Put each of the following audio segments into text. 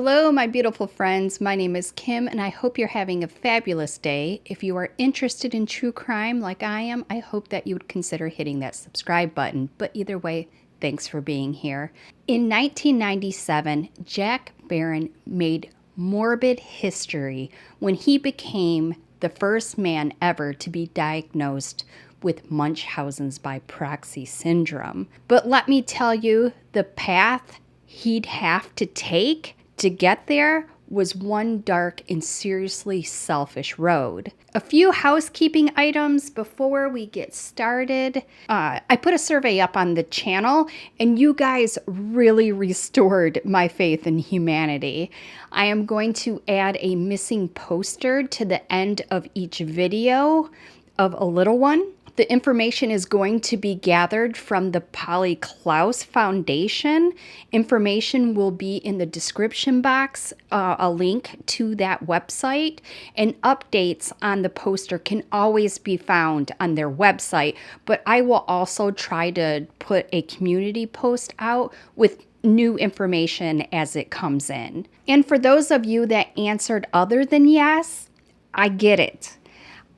Hello, my beautiful friends. My name is Kim, and I hope you're having a fabulous day. If you are interested in true crime like I am, I hope that you would consider hitting that subscribe button. But either way, thanks for being here. In 1997, Jack Barron made morbid history when he became the first man ever to be diagnosed with Munchausen's by proxy syndrome. But let me tell you, the path he'd have to take to get there was one dark and seriously selfish road. A few housekeeping items before we get started. I put a survey up on the channel, and you guys really restored my faith in humanity. I am going to add a missing poster to the end of each video of a little one. The information is going to be gathered from the Polly Klaus Foundation. Information will be in the description box, a link to that website, and updates on the poster can always be found on their website, but I will also try to put a community post out with new information as it comes in. And for those of you that answered other than yes, I get it.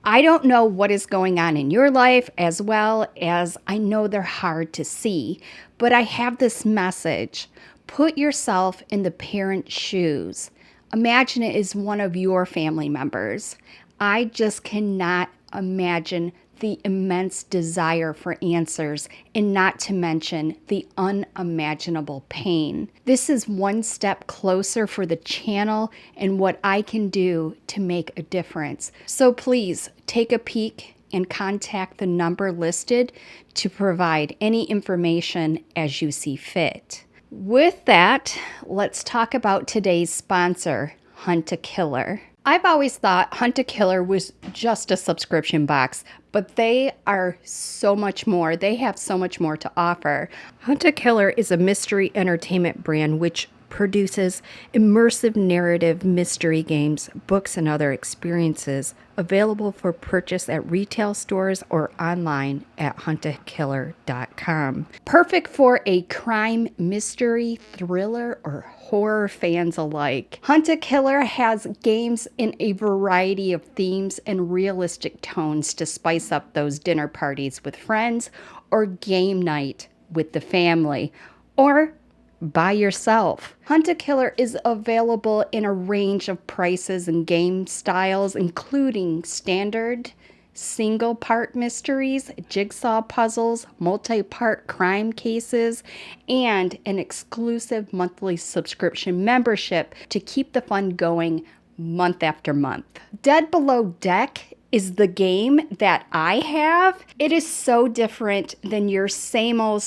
I don't know what is going on in your life, as well as I know they're hard to see, but I have this message. Put yourself in the parent's shoes. Imagine it is one of your family members. I just cannot imagine the immense desire for answers, and not to mention the unimaginable pain. This is one step closer for the channel and what I can do to make a difference. So please take a peek and contact the number listed to provide any information as you see fit. With that, let's talk about today's sponsor, Hunt a Killer. I've always thought Hunt a Killer was just a subscription box, but they are so much more. They have so much more to offer. Hunt a Killer is a mystery entertainment brand which produces immersive narrative mystery games, books, and other experiences available for purchase at retail stores or online at huntakiller.com. Perfect for a crime, mystery, thriller, or horror fans alike. Hunt a Killer has games in a variety of themes and realistic tones to spice up those dinner parties with friends or game night with the family, or by yourself. Hunt a Killer is available in a range of prices and game styles, including standard, single-part mysteries, jigsaw puzzles, multi-part crime cases, and an exclusive monthly subscription membership to keep the fun going month after month. Dead Below Deck is the game that I have. It is so different than your same old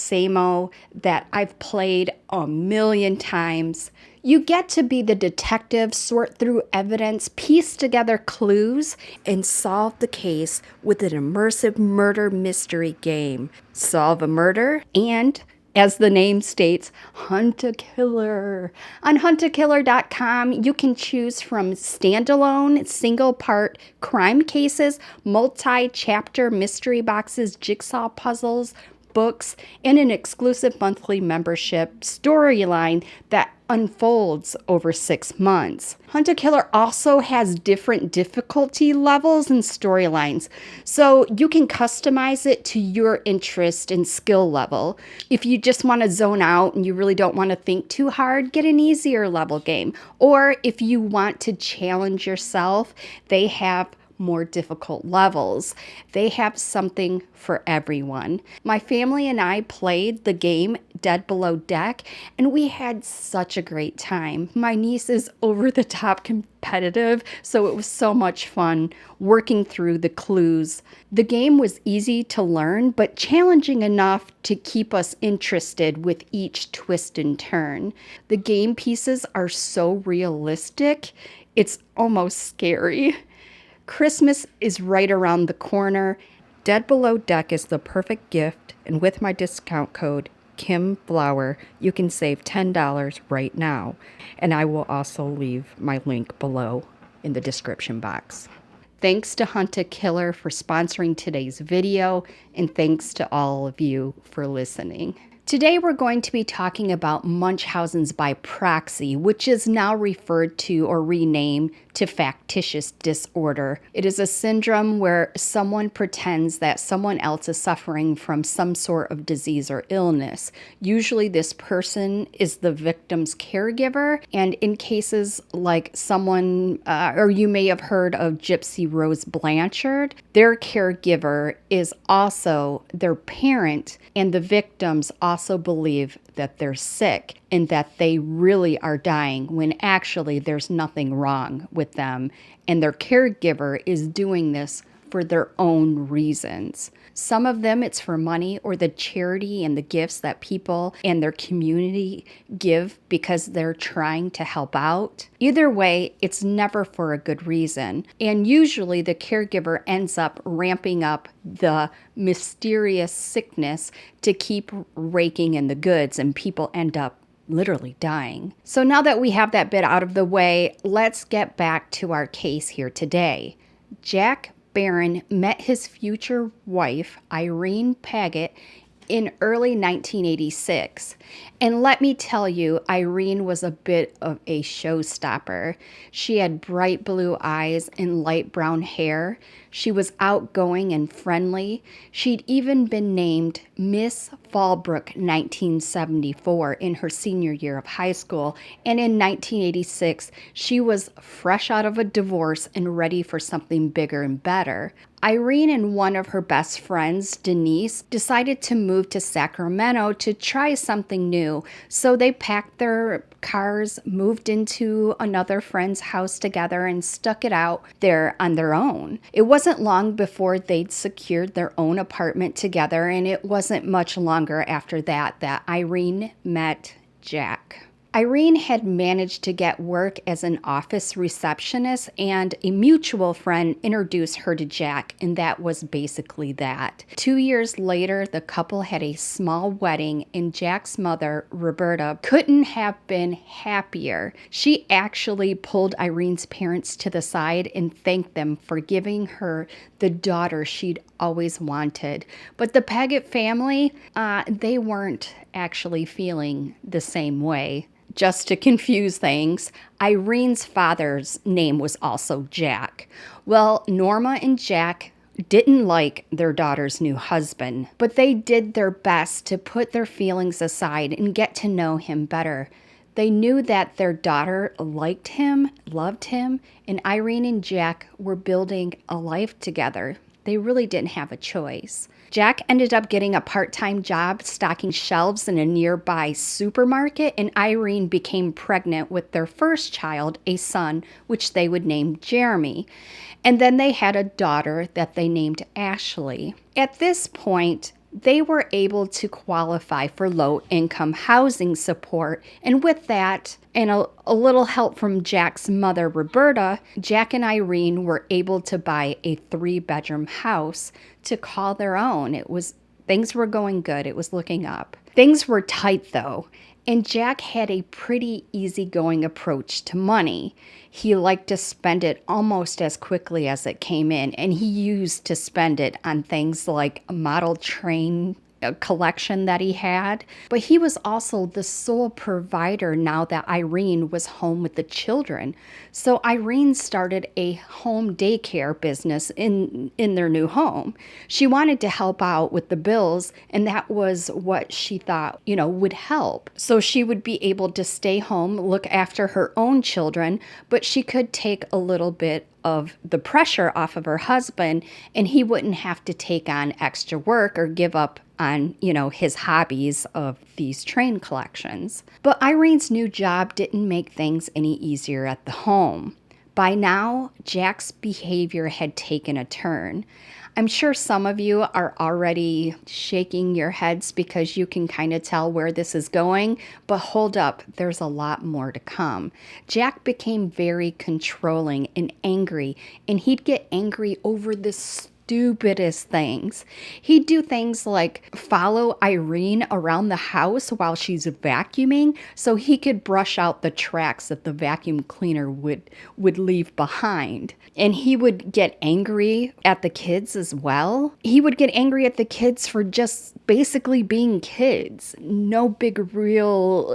that I've played a million times. You get to be the detective, sort through evidence, piece together clues, and solve the case with an immersive murder mystery game. Solve a murder and, as the name states, Hunt a Killer. On huntakiller.com, you can choose from standalone, single-part crime cases, multi-chapter mystery boxes, jigsaw puzzles, books, and an exclusive monthly membership storyline that unfolds over 6 months. Hunt a Killer also has different difficulty levels and storylines, so you can customize it to your interest and skill level. If you just want to zone out and you really don't want to think too hard, get an easier level game. Or if you want to challenge yourself, they have more difficult levels. They have something for everyone. My family and I played the game Dead Below Deck, and we had such a great time. My niece is over the top competitive, so it was so much fun working through the clues. The game was easy to learn, but challenging enough to keep us interested with each twist and turn. The game pieces are so realistic, it's almost scary. Christmas is right around the corner. Dead Below Deck is the perfect gift, and with my discount code, Kim Flower, you can save $10 right now. And I will also leave my link below in the description box. Thanks to Hunt a Killer for sponsoring today's video, and thanks to all of you for listening. Today we're going to be talking about Munchausen's by proxy, which is now referred to or renamed to factitious disorder. It is a syndrome where someone pretends that someone else is suffering from some sort of disease or illness. Usually this person is the victim's caregiver, and in cases like someone, or you may have heard of Gypsy Rose Blanchard, their caregiver is also their parent, and the victims also believe that they're sick and that they really are dying when actually there's nothing wrong with them, and their caregiver is doing this for their own reasons. Some of them it's for money or the charity and the gifts that people and their community give because they're trying to help out. Either way, it's never for a good reason. And usually the caregiver ends up ramping up the mysterious sickness to keep raking in the goods, and people end up literally dying. So now that we have that bit out of the way, let's get back to our case here today. Jack Barron met his future wife, Irene Paget, in early 1986. And let me tell you, Irene was a bit of a showstopper. She had bright blue eyes and light brown hair. She was outgoing and friendly. She'd even been named Miss Fallbrook 1974 in her senior year of high school. And in 1986, she was fresh out of a divorce and ready for something bigger and better. Irene and one of her best friends, Denise, decided to move to Sacramento to try something new. So they packed their cars, moved into another friend's house together, and stuck it out there on their own. It wasn't long before they'd secured their own apartment together, and it wasn't much longer after that that Irene met Jack. Irene had managed to get work as an office receptionist, and a mutual friend introduced her to Jack, and that was basically that. 2 years later, the couple had a small wedding, and Jack's mother, Roberta, couldn't have been happier. She actually pulled Irene's parents to the side and thanked them for giving her the daughter she'd always wanted. But the Paget family, they weren't actually feeling the same way. Just to confuse things, Irene's father's name was also Jack. Well, Norma and Jack didn't like their daughter's new husband, but they did their best to put their feelings aside and get to know him better. They knew that their daughter liked him, loved him, and Irene and Jack were building a life together. They really didn't have a choice. Jack ended up getting a part-time job stocking shelves in a nearby supermarket, and Irene became pregnant with their first child, a son, which they would name Jeremy. And then they had a daughter that they named Ashley. At this point, they were able to qualify for low-income housing support, and with that, and a little help from Jack's mother, Roberta, Jack and Irene were able to buy a 3-bedroom house to call their own. Things were going good. It was looking up. Things were tight though, and Jack had a pretty easygoing approach to money. He liked to spend it almost as quickly as it came in, and he used to spend it on things like a model train collection that he had. But he was also the sole provider now that Irene was home with the children. So Irene started a home daycare business in their new home. She wanted to help out with the bills, and that was what she thought, would help. So she would be able to stay home, look after her own children, but she could take a little bit of the pressure off of her husband, and he wouldn't have to take on extra work or give up on, his hobbies of these train collections. But Irene's new job didn't make things any easier at the home. By now, Jack's behavior had taken a turn. I'm sure some of you are already shaking your heads because you can kind of tell where this is going, but hold up, there's a lot more to come. Jack became very controlling and angry, and he'd get angry over the stupidest things. He'd do things like follow Irene around the house while she's vacuuming so he could brush out the tracks that the vacuum cleaner would leave behind. And he would get angry at the kids as well. He would get angry at the kids for just basically being kids. No big real,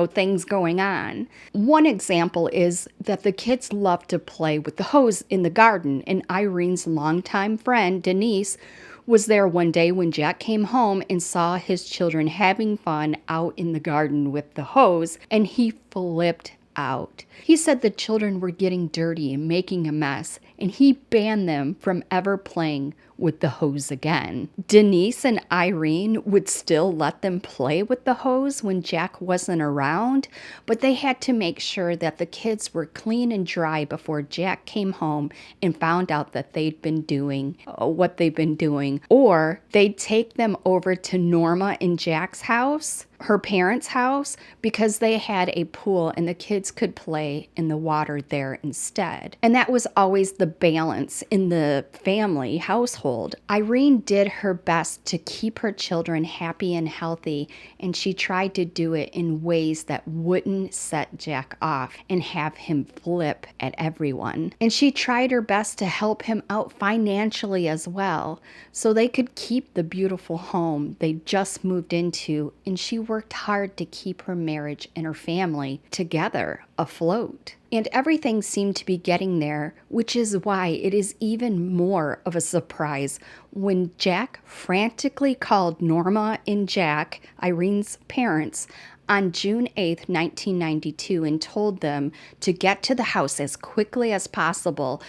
things going on. One example is that the kids love to play with the hose in the garden, and Irene's longtime friend, Denise, was there one day when Jack came home and saw his children having fun out in the garden with the hose, and he flipped out. He said the children were getting dirty and making a mess, and he banned them from ever playing with the hose again. Denise and Irene would still let them play with the hose when Jack wasn't around, but they had to make sure that the kids were clean and dry before Jack came home and found out that they'd been doing what they've been doing. Or they'd take them over to Norma and Jack's house, her parents' house, because they had a pool and the kids could play in the water there instead. And that was always the balance in the family household. Irene did her best to keep her children happy and healthy, and she tried to do it in ways that wouldn't set Jack off and have him flip at everyone. And she tried her best to help him out financially as well, so they could keep the beautiful home they just moved into, and she worked hard to keep her marriage and her family together, afloat. And everything seemed to be getting there, which is why it is even more of a surprise when Jack frantically called Norma and Jack, Irene's parents, on June 8th, 1992, and told them to get to the house as quickly as possible.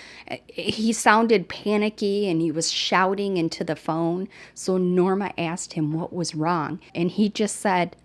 He sounded panicky and he was shouting into the phone, so Norma asked him what was wrong, and he just said,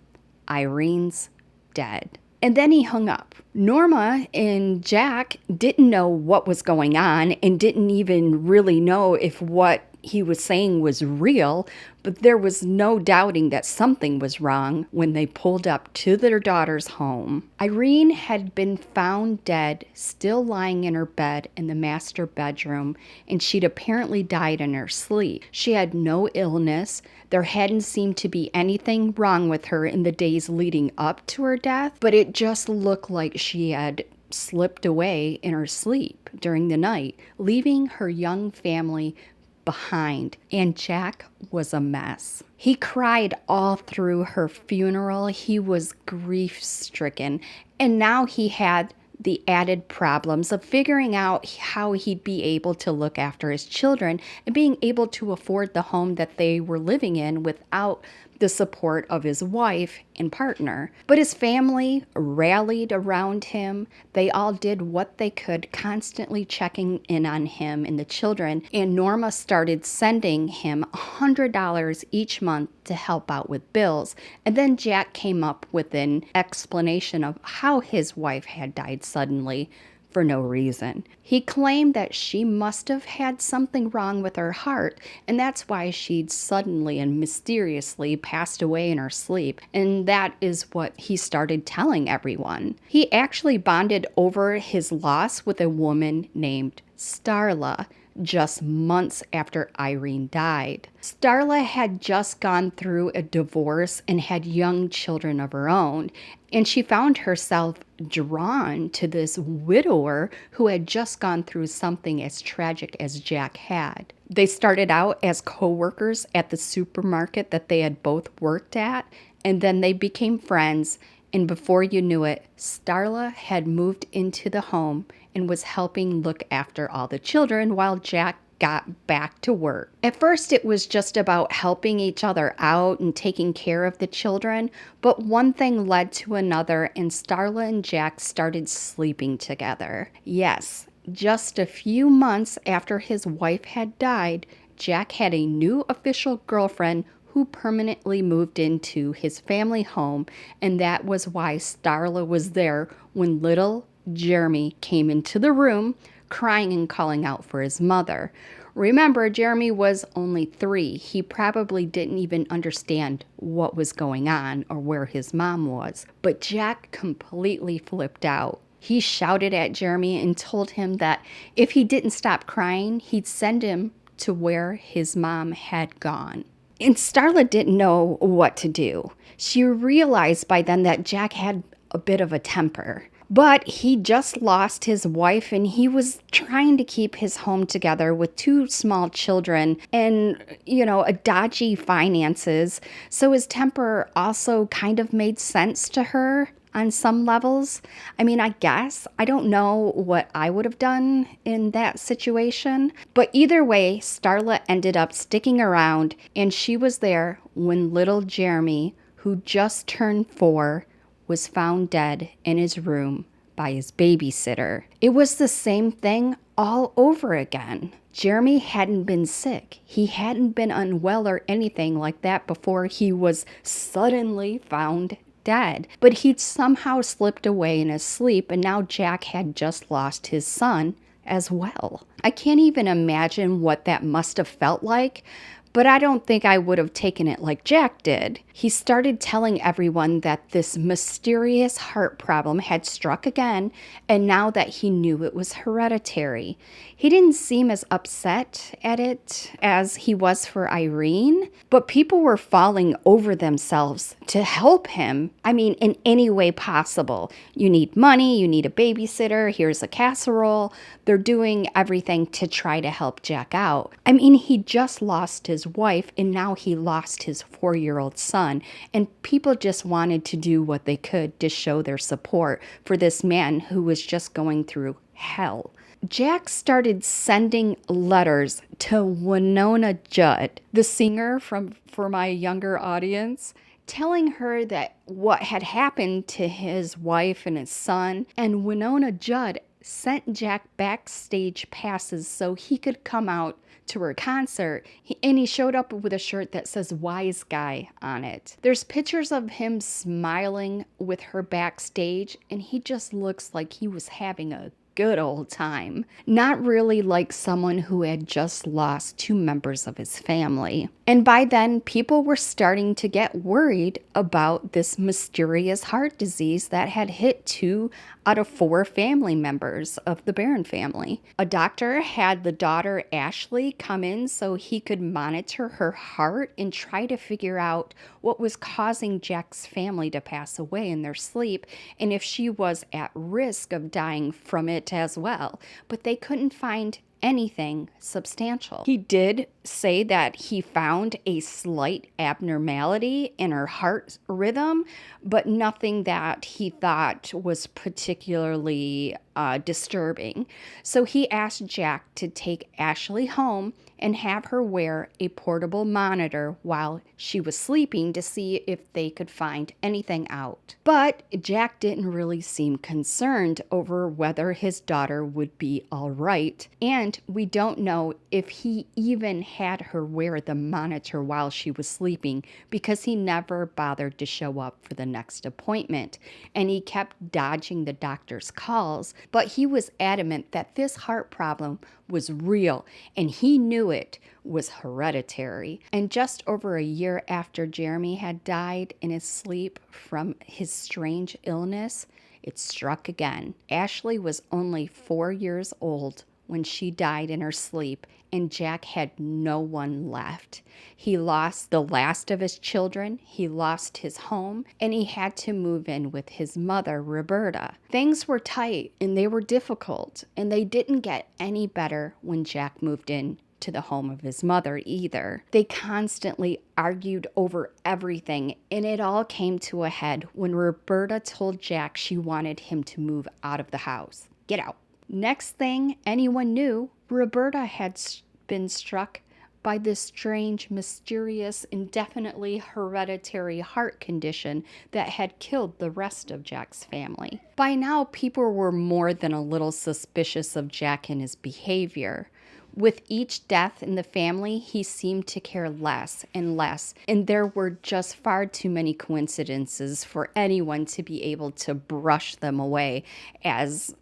"Irene's dead." And then he hung up. Norma and Jack didn't know what was going on and didn't even really know if what he was saying was real, but there was no doubting that something was wrong when they pulled up to their daughter's home. Irene had been found dead, still lying in her bed in the master bedroom, and she'd apparently died in her sleep. She had no illness. There hadn't seemed to be anything wrong with her in the days leading up to her death, but it just looked like she had slipped away in her sleep during the night, leaving her young family behind, and Jack was a mess. He cried all through her funeral. He was grief-stricken, and now he had the added problems of figuring out how he'd be able to look after his children and being able to afford the home that they were living in without the support of his wife and partner. But his family rallied around him. They all did what they could, constantly checking in on him and the children. And Norma started sending him $100 each month to help out with bills. And then Jack came up with an explanation of how his wife had died suddenly for no reason. He claimed that she must have had something wrong with her heart, and that's why she'd suddenly and mysteriously passed away in her sleep, and that is what he started telling everyone. He actually bonded over his loss with a woman named Starla just months after Irene died. Starla had just gone through a divorce and had young children of her own, and she found herself drawn to this widower who had just gone through something as tragic as Jack had. They started out as co-workers at the supermarket that they had both worked at, and then they became friends, and before you knew it, Starla had moved into the home and was helping look after all the children while Jack got back to work. At first, it was just about helping each other out and taking care of the children, but one thing led to another, and Starla and Jack started sleeping together. Yes, just a few months after his wife had died, Jack had a new official girlfriend who permanently moved into his family home, and that was why Starla was there when little Jeremy came into the room, crying and calling out for his mother. Remember, Jeremy was only 3. He probably didn't even understand what was going on or where his mom was. But Jack completely flipped out. He shouted at Jeremy and told him that if he didn't stop crying, he'd send him to where his mom had gone. And Starla didn't know what to do. She realized by then that Jack had a bit of a temper. But he just lost his wife and he was trying to keep his home together with 2 small children and, a dodgy finances. So his temper also kind of made sense to her on some levels. I mean, I guess. I don't know what I would have done in that situation. But either way, Starla ended up sticking around and she was there when little Jeremy, who just turned 4, was found dead in his room by his babysitter. It was the same thing all over again. Jeremy hadn't been sick. He hadn't been unwell or anything like that before he was suddenly found dead. But he'd somehow slipped away in his sleep, and now Jack had just lost his son as well. I can't even imagine what that must have felt like. But I don't think I would have taken it like Jack did. He started telling everyone that this mysterious heart problem had struck again, and now that he knew it was hereditary. He didn't seem as upset at it as he was for Irene, but people were falling over themselves to help him. I mean, in any way possible. You need money, you need a babysitter, here's a casserole. They're doing everything to try to help Jack out. I mean, he just lost his wife and now he lost his 4-year-old son, and people just wanted to do what they could to show their support for this man who was just going through hell. Jack started sending letters to Winona Judd, the singer for my younger audience, telling her that what had happened to his wife and his son, and Winona Judd sent Jack backstage passes so he could come out to her concert, and he showed up with a shirt that says "Wise Guy" on it. There's pictures of him smiling with her backstage, and he just looks like he was having a good old time. Not really like someone who had just lost 2 members of his family. And by then, people were starting to get worried about this mysterious heart disease that had hit 2 out of 4 family members of the Barron family. A doctor had the daughter Ashley come in so he could monitor her heart and try to figure out what was causing Jack's family to pass away in their sleep and if she was at risk of dying from it as well. But they couldn't find anything substantial. He did say that he found a slight abnormality in her heart rhythm, but nothing that he thought was particularly disturbing. So he asked Jack to take Ashley home and have her wear a portable monitor while she was sleeping to see if they could find anything out. But Jack didn't really seem concerned over whether his daughter would be all right, and we don't know if he even had her wear the monitor while she was sleeping because he never bothered to show up for the next appointment, and he kept dodging the doctor's calls, but he was adamant that this heart problem was real, and he knew it was hereditary. And just over a year after Jeremy had died in his sleep from his strange illness, it struck again. Ashley was only 4 years old when she died in her sleep, and Jack had no one left. He lost the last of his children, he lost his home, and he had to move in with his mother, Roberta. Things were tight and they were difficult, and they didn't get any better when Jack moved in to the home of his mother either. They constantly argued over everything, and it all came to a head when Roberta told Jack she wanted him to move out of the house. Get out. Next thing anyone knew, Roberta had been struck by this strange, mysterious, indefinitely hereditary heart condition that had killed the rest of Jack's family. By now, people were more than a little suspicious of Jack and his behavior. With each death in the family, he seemed to care less and less, and there were just far too many coincidences for anyone to be able to brush them away as,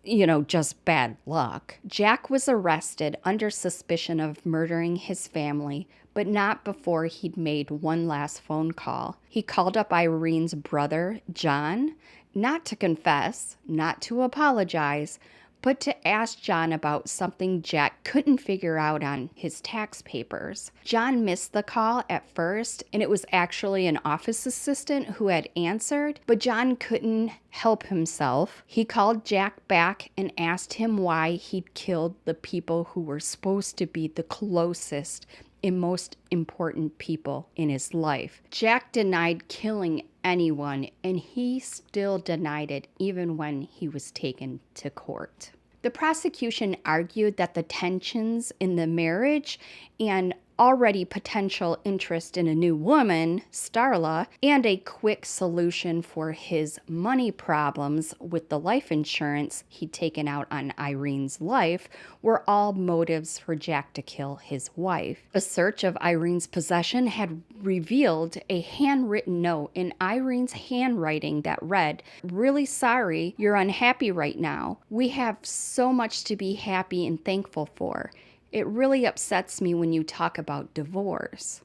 just bad luck. Jack was arrested under suspicion of murdering his family, but not before he'd made one last phone call. He called up Irene's brother, John, not to confess, not to apologize, but to ask John about something Jack couldn't figure out on his tax papers. John missed the call at first, and it was actually an office assistant who had answered, but John couldn't help himself. He called Jack back and asked him why he'd killed the people who were supposed to be the closest and most important people in his life. Jack denied killing anyone, and he still denied it even when he was taken to court. The prosecution argued that the tensions in the marriage and already potential interest in a new woman, Starla, and a quick solution for his money problems with the life insurance he'd taken out on Irene's life were all motives for Jack to kill his wife. A search of Irene's possession had revealed a handwritten note in Irene's handwriting that read, "Really sorry you're unhappy right now. We have so much to be happy and thankful for. It really upsets me when you talk about divorce."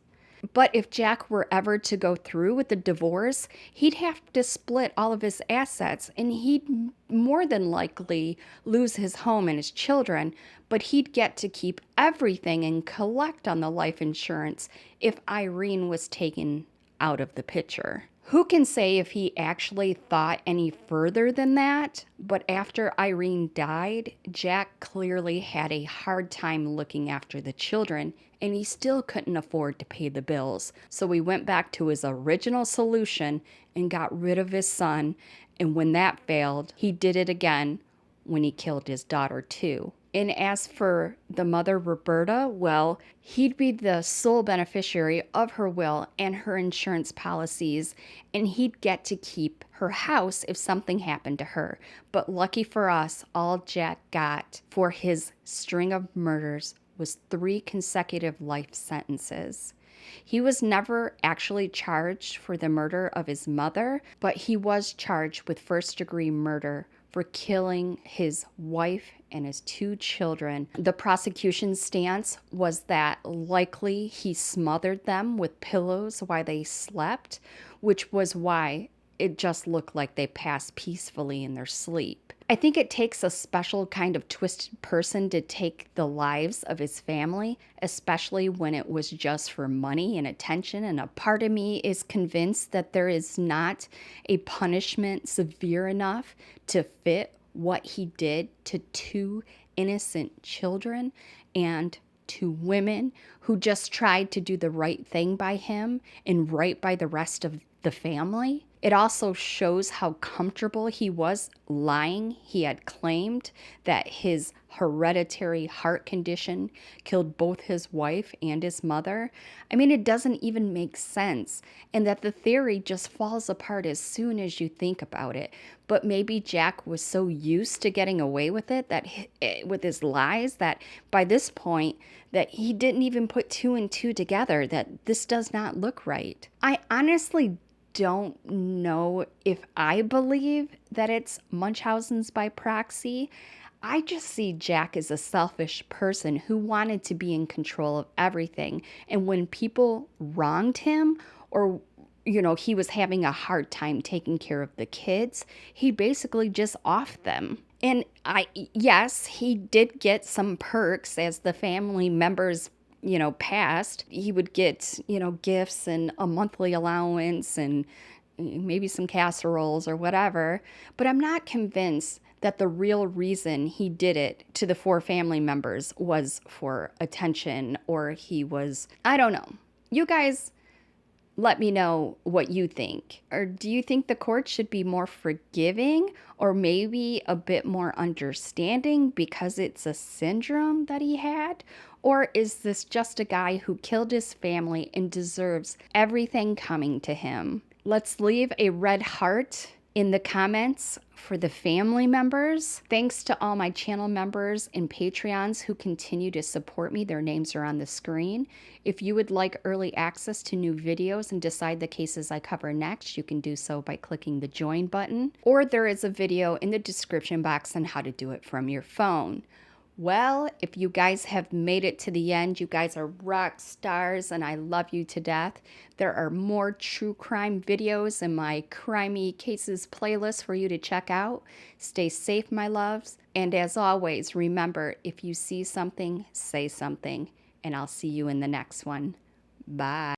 But if Jack were ever to go through with the divorce, he'd have to split all of his assets, and he'd more than likely lose his home and his children, but he'd get to keep everything and collect on the life insurance if Irene was taken out of the picture. Who can say if he actually thought any further than that? But after Irene died, Jack clearly had a hard time looking after the children, and he still couldn't afford to pay the bills. So he went back to his original solution and got rid of his son, and when that failed, he did it again when he killed his daughter too. And as for the mother, Roberta, well, he'd be the sole beneficiary of her will and her insurance policies, and he'd get to keep her house if something happened to her. But lucky for us, all Jack got for his string of murders was 3 consecutive life sentences. He was never actually charged for the murder of his mother, but he was charged with first-degree murder for killing his wife and his 2 children. The prosecution's stance was that likely he smothered them with pillows while they slept, which was why it just looked like they passed peacefully in their sleep. I think it takes a special kind of twisted person to take the lives of his family, especially when it was just for money and attention. And a part of me is convinced that there is not a punishment severe enough to fit what he did to 2 innocent children and 2 women who just tried to do the right thing by him and right by the rest of the family. It also shows how comfortable he was lying. He had claimed that his hereditary heart condition killed both his wife and his mother. I mean, it doesn't even make sense, and that the theory just falls apart as soon as you think about it. But maybe Jack was so used to getting away with it, that with his lies, that by this point that he didn't even put 2 and 2 together, that this does not look right. I honestly don't know if I believe that it's Munchausen's by proxy. I just see Jack as a selfish person who wanted to be in control of everything. And when people wronged him, or he was having a hard time taking care of the kids, he basically just offed them. And yes, he did get some perks as the family members passed. He would get, gifts and a monthly allowance and maybe some casseroles or whatever. But I'm not convinced that the real reason he did it to the 4 family members was for attention, or he was, I don't know. You guys let me know what you think. Or do you think the court should be more forgiving, or maybe a bit more understanding because it's a syndrome that he had? Or is this just a guy who killed his family and deserves everything coming to him? Let's leave a red heart in the comments for the family members. Thanks to all my channel members and Patreons who continue to support me. Their names are on the screen. If you would like early access to new videos and decide the cases I cover next, you can do so by clicking the join button, or there is a video in the description box on how to do it from your phone. Well, if you guys have made it to the end, you guys are rock stars and I love you to death. There are more true crime videos in my Crimey Cases playlist for you to check out. Stay safe, my loves. And as always, remember, if you see something, say something. And I'll see you in the next one. Bye.